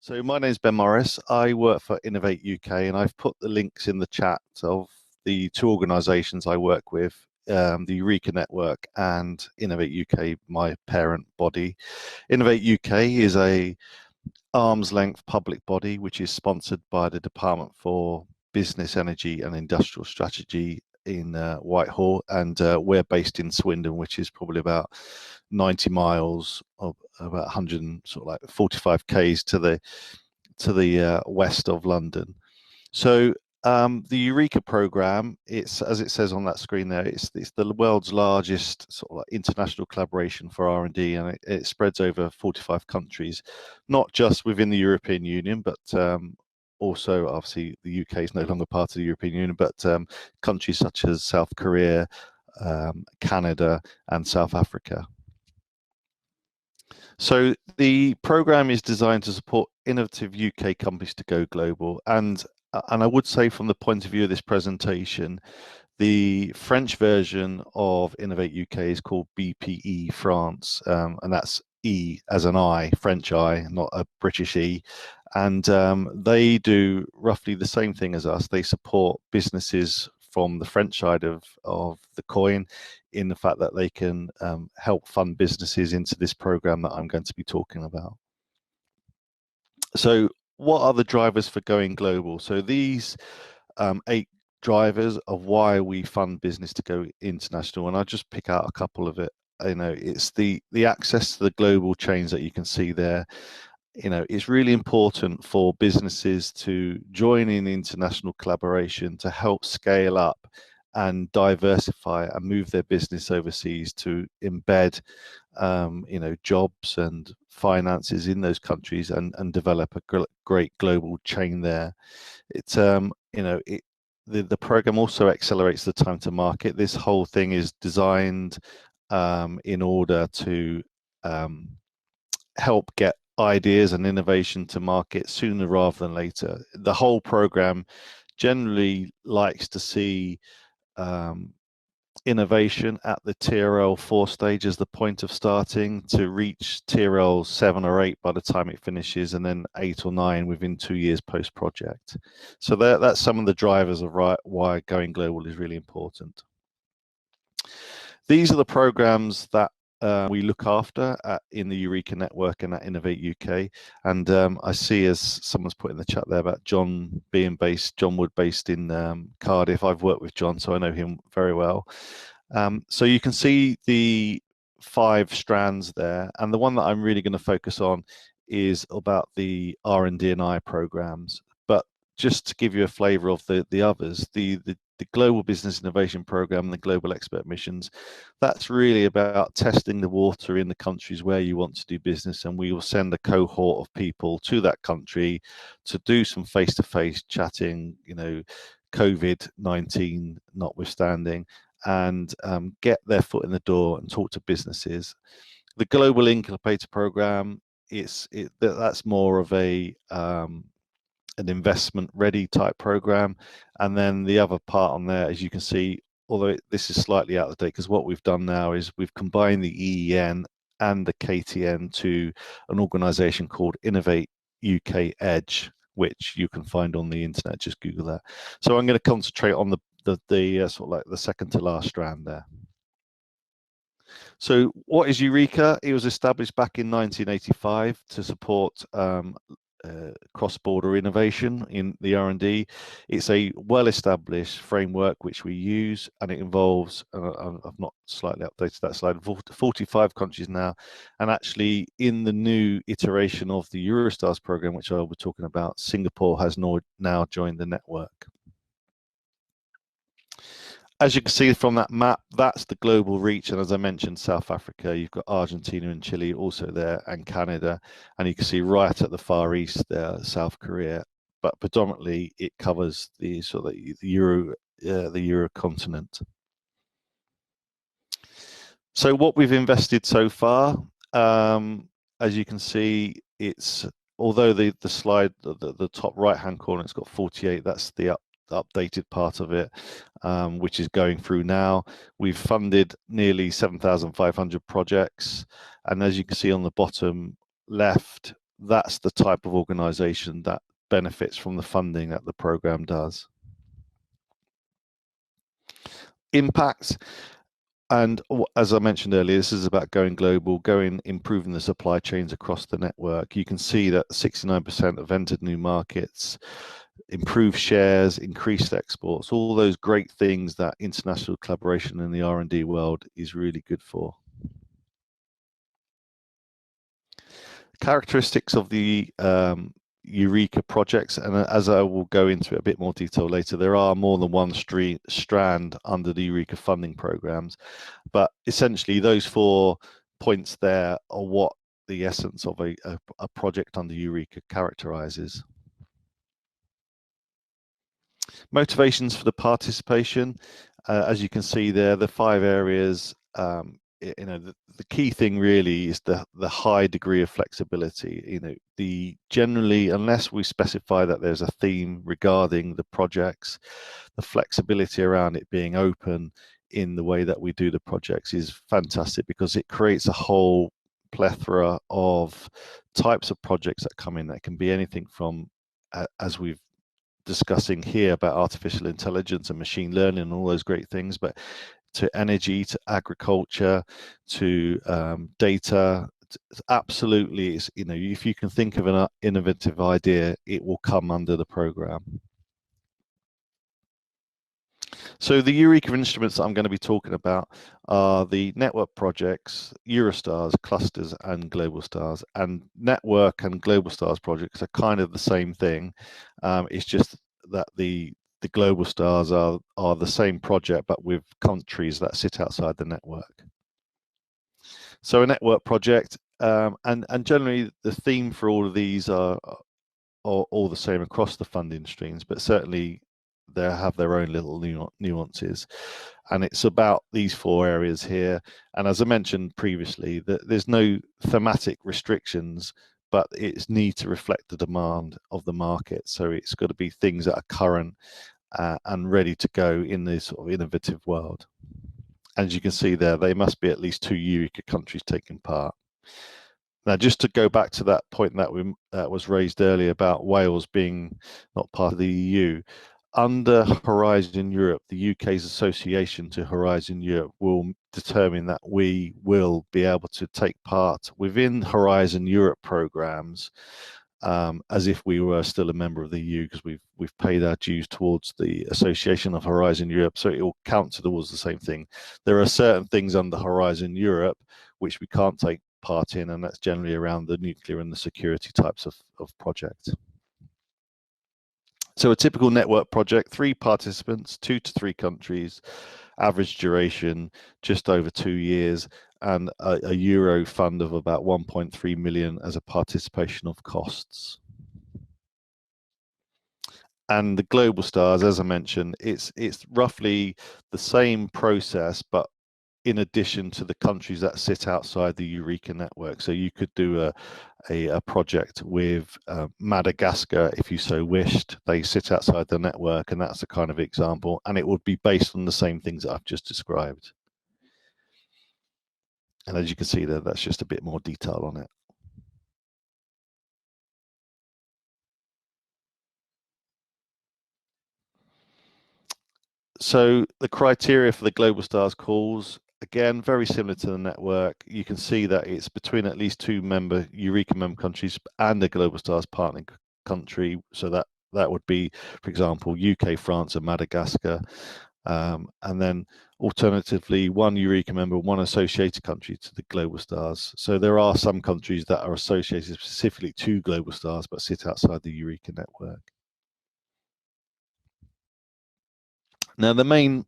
So my name is Ben Morris. I work for Innovate UK, and I've put the links in the chat of the two organisations I work with, the Eureka Network and Innovate UK, my parent body. Innovate UK is a arm's length public body which is sponsored by the Department for Business, Energy and Industrial Strategy in Whitehall, and we're based in Swindon, which is probably about 90 miles of about 100 sort of like 45 k's to the west of London. So the Eureka program, it's, as it says on that screen there, it's the world's largest sort of like international collaboration for R&D, and it spreads over 45 countries, not just within the European Union, but also obviously the UK is no longer part of the European Union, but countries such as South Korea, Canada and South Africa. So the program is designed to support innovative UK companies to go global, and I would say from the point of view of this presentation, the French version of Innovate UK is called BPE France, and that's E as an I, French I, not a British E. And they do roughly the same thing as us. They support businesses from the French side of the coin, in the fact that they can help fund businesses into this program that I'm going to be talking about. So what are the drivers for going global? So these 8 drivers of why we fund business to go international, and I'll just pick out a couple of it. You know, it's the access to the global chains that you can see there. You know, it's really important for businesses to join in international collaboration to help scale up and diversify and move their business overseas, to embed you know, jobs and finances in those countries and develop a great global chain there. It's you know, the program also accelerates the time to market. This whole thing is designed in order to help get ideas and innovation to market sooner rather than later. The whole program generally likes to see innovation at the TRL 4 stage as the point of starting, to reach TRL 7 or 8 by the time it finishes, and then 8 or 9 within 2 years post project. So that's some of the drivers of why going global is really important. These are the programs that we look after in the Eureka Network and at Innovate UK. And I see, as someone's put in the chat there about John Wood based in Cardiff. I've worked with John, so I know him very well. So you can see the 5 strands there, and the one that I'm really going to focus on is about the R&D&I programs. But just to give you a flavor of the others, the Global Business Innovation Program and the Global Expert Missions, that's really about testing the water in the countries where you want to do business, and we will send a cohort of people to that country to do some face-to-face chatting, you know, COVID-19 notwithstanding, and get their foot in the door and talk to businesses. The Global Incubator Program, that's more of a an investment ready type program. And then the other part on there, as you can see, although this is slightly out of date, because what we've done now is we've combined the EEN and the KTN to an organization called Innovate UK Edge, which you can find on the internet. Just Google that. So I'm going to concentrate on the sort of like the second to last strand there. So what is Eureka? It was established back in 1985 to support cross-border innovation in the R&D. It's a well-established framework which we use, and it involves, I've not slightly updated that slide, 45 countries now, and actually in the new iteration of the Eurostars program, which I'll be talking about, Singapore has now joined the network. As you can see from that map, that's the global reach, and as I mentioned, South Africa, you've got Argentina and Chile also there, and Canada, and you can see right at the far east there, South Korea, but predominantly it covers the sort of the Euro continent. So what we've invested so far, as you can see, it's, although the slide, the top right hand corner, it's got 48, that's the updated part of it, which is going through now. We've funded nearly 7,500 projects, and as you can see on the bottom left, that's the type of organisation that benefits from the funding that the programme does. Impact. And as I mentioned earlier, this is about going global, improving the supply chains across the network. You can see that 69% have entered new markets, improved shares, increased exports, all those great things that international collaboration in the R&D world is really good for. Characteristics of the Eureka projects, and as I will go into a bit more detail later, there are more than one strand under the Eureka funding programs, but essentially those 4 points there are what the essence of a project under Eureka characterizes. Motivations for the participation, as you can see there, the 5 areas. The key thing really is the high degree of flexibility. Generally, unless we specify that there's a theme regarding the projects, the flexibility around it being open in the way that we do the projects is fantastic, because it creates a whole plethora of types of projects that come in. That can be anything from, as we've discussing here, about artificial intelligence and machine learning and all those great things, but to energy, to agriculture, to data. Absolutely, if you can think of an innovative idea, it will come under the program. So the Eureka instruments that I'm going to be talking about are the network projects, Eurostars, clusters, and global stars. And network and global stars projects are kind of the same thing. It's just that the global stars are the same project, but with countries that sit outside the network. So a network project, and generally the theme for all of these are all the same across the funding streams, but certainly they have their own little nuances. And it's about these 4 areas here. And as I mentioned previously, there's no thematic restrictions, but it's need to reflect the demand of the market. So it's got to be things that are current and ready to go in this sort of innovative world. As you can see there, they must be at least 2 Eureka countries taking part. Now, just to go back to that point that was raised earlier about Wales being not part of the EU, under Horizon Europe, the UK's association to Horizon Europe will determine that we will be able to take part within Horizon Europe programs as if we were still a member of the EU, because we've paid our dues towards the Association of Horizon Europe, so it will count towards the same thing. There are certain things under Horizon Europe which we can't take part in, and that's generally around the nuclear and the security types of projects. So a typical network project, 3 participants, 2 to 3 countries, average duration just over 2 years, and a Euro fund of about 1.3 million as a participation of costs. And the global stars, as I mentioned, it's roughly the same process, but in addition to the countries that sit outside the Eureka network. So you could do a project with Madagascar if you so wished. They sit outside the network, and that's a kind of example, and it would be based on the same things that I've just described. And as you can see there, that's just a bit more detail on it. So the criteria for the Global Stars calls, again, very similar to the network. You can see that it's between at least 2 Eureka member countries and a Global Stars partnering country. So that would be, for example, UK, France, and Madagascar. And then alternatively, 1 Eureka member, 1 associated country to the Global Stars. So there are some countries that are associated specifically to Global Stars but sit outside the Eureka network. Now, the main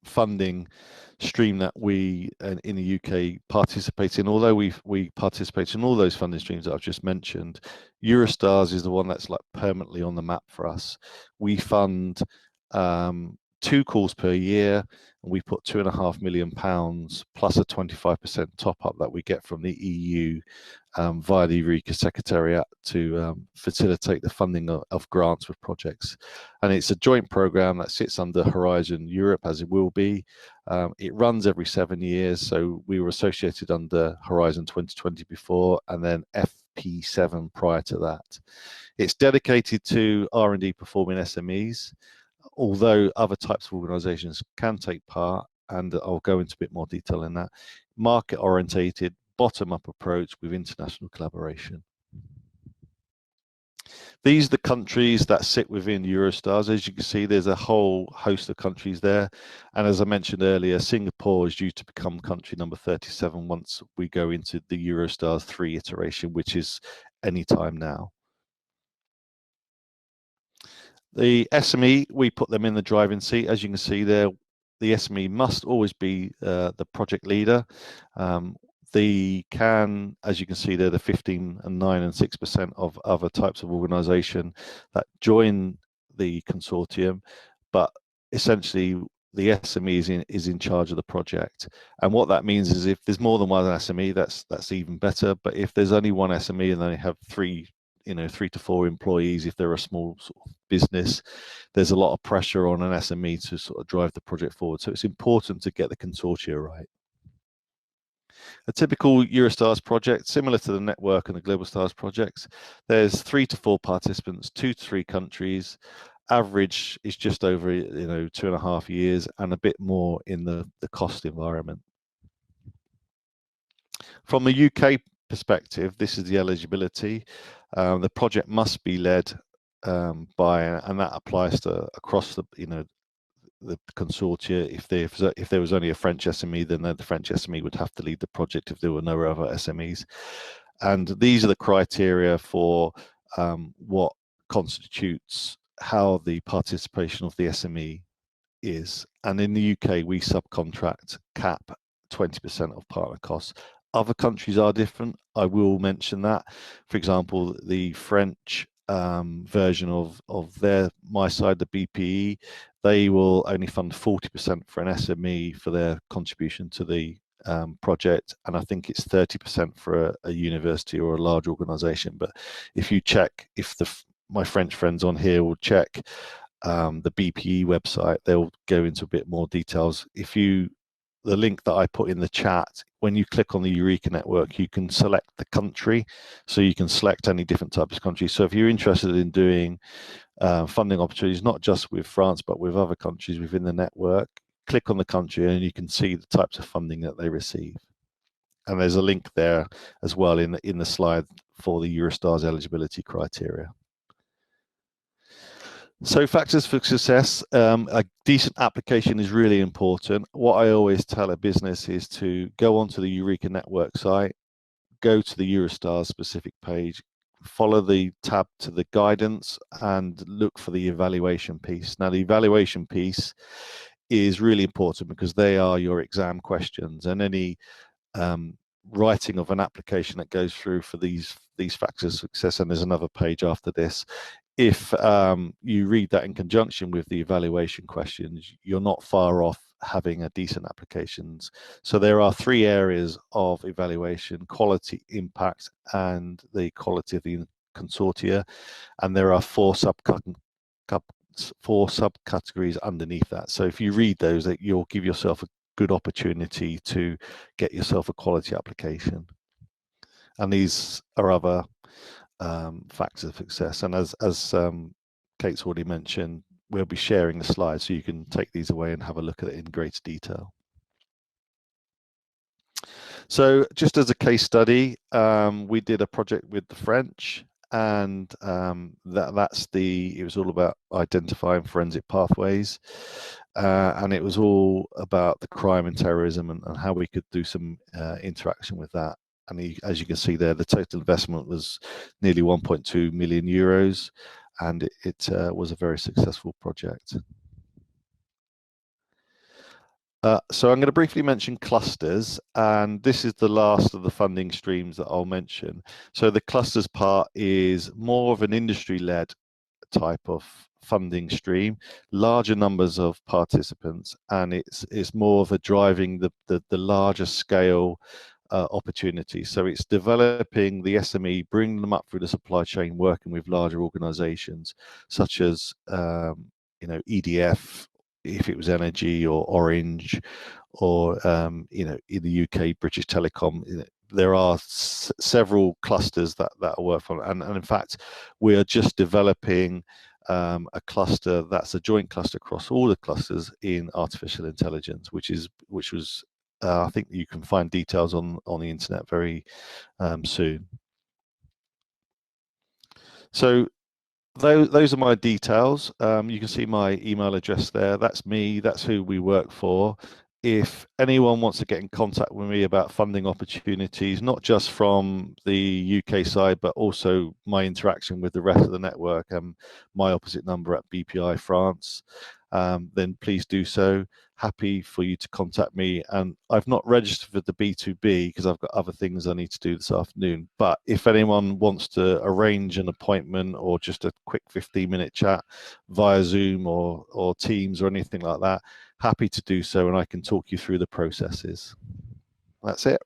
funding stream that we in the UK participate in, although we participate in all those funding streams that I've just mentioned, Eurostars is the one that's like permanently on the map for us. We fund 2 calls per year, and we put £2.5 million plus a 25% top up that we get from the EU via the Eureka Secretariat to facilitate the funding of grants with projects. And it's a joint program that sits under Horizon Europe, as it will be. It runs every 7 years, so we were associated under Horizon 2020 before, and then EP7 prior to that. It's dedicated to R&D performing SMEs, although other types of organizations can take part, and I'll go into a bit more detail in that. Market orientated, bottom-up approach with international collaboration. These are the countries that sit within Eurostars. As you can see, there's a whole host of countries there. And as I mentioned earlier, Singapore is due to become country number 37 once we go into the Eurostars 3 iteration, which is any time now. The SME, we put them in the driving seat. As you can see there, the SME must always be the project leader. They can, as you can see there, the 15 and 9 and 6% of other types of organization that join the consortium, but essentially the SME is in charge of the project. And what that means is if there's more than one SME, that's even better. But if there's only one SME and they have 3 to 4 employees, if they're a small sort of business, there's a lot of pressure on an SME to sort of drive the project forward. So it's important to get the consortia right. A typical Eurostars project, similar to the Network and the Global Stars projects, there's 3 to 4 participants, 2 to 3 countries. Average is just over 2.5 years, and a bit more in the cost environment. From a UK perspective, this is the eligibility. The project must be led by, and that applies to across the consortia. If there was only a French SME, then the French SME would have to lead the project if there were no other SMEs. And these are the criteria for what constitutes how the participation of the SME is. And in the UK, we subcontract cap 20% of partner costs. Other countries are different. I will mention that. For example, the French version of my side, the BPE, they will only fund 40% for an SME for their contribution to the project, and I think it's 30% for a university or a large organization. But if you check, if my French friends on here will check the BPE website, they'll go into a bit more details. The link that I put in the chat, when you click on the Eureka network, you can select the country, so you can select any different types of countries. So if you're interested in doing funding opportunities, not just with France, but with other countries within the network, click on the country and you can see the types of funding that they receive. And there's a link there as well in the slide for the Eurostars eligibility criteria. So factors for success, a decent application is really important. What I always tell a business is to go onto the Eureka network site, go to the Eurostars specific page, follow the tab to the guidance and look for the evaluation piece. Now the evaluation piece is really important because they are your exam questions, and any writing of an application that goes through for these factors of success, and there's another page after this. If you read that in conjunction with the evaluation questions, you're not far off having a decent applications. So there are 3 areas of evaluation: quality, impact, and the quality of the consortia. And there are 4 subcategories underneath that. So if you read those, you'll give yourself a good opportunity to get yourself a quality application. And these are other factors of success. And as Kate's already mentioned, we'll be sharing the slides so you can take these away and have a look at it in greater detail. So just as a case study, we did a project with the French, and it was all about identifying forensic pathways, and it was all about the crime and terrorism and how we could do some interaction with that. And as you can see there, the total investment was nearly 1.2 million euros, and it was a very successful project. So I'm going to briefly mention clusters, and this is the last of the funding streams that I'll mention. So the clusters part is more of an industry-led type of funding stream, larger numbers of participants, and it's more of a driving the larger scale opportunity. So it's developing the SME, bringing them up through the supply chain, working with larger organizations such as EDF, if it was energy, or Orange, or in the UK, British Telecom. there are several clusters that are worth on, and in fact, we are just developing a cluster that's a joint cluster across all the clusters in artificial intelligence, which was I think you can find details on the internet very soon. So those are my details. You can see my email address there. That's me. That's who we work for. If anyone wants to get in contact with me about funding opportunities, not just from the UK side, but also my interaction with the rest of the network, and my opposite number at BPI France, then please do so. Happy for you to contact me. And I've not registered for the B2B because I've got other things I need to do this afternoon. But if anyone wants to arrange an appointment or just a quick 15-minute chat via Zoom or Teams or anything like that, happy to do so, and I can talk you through the processes. That's it.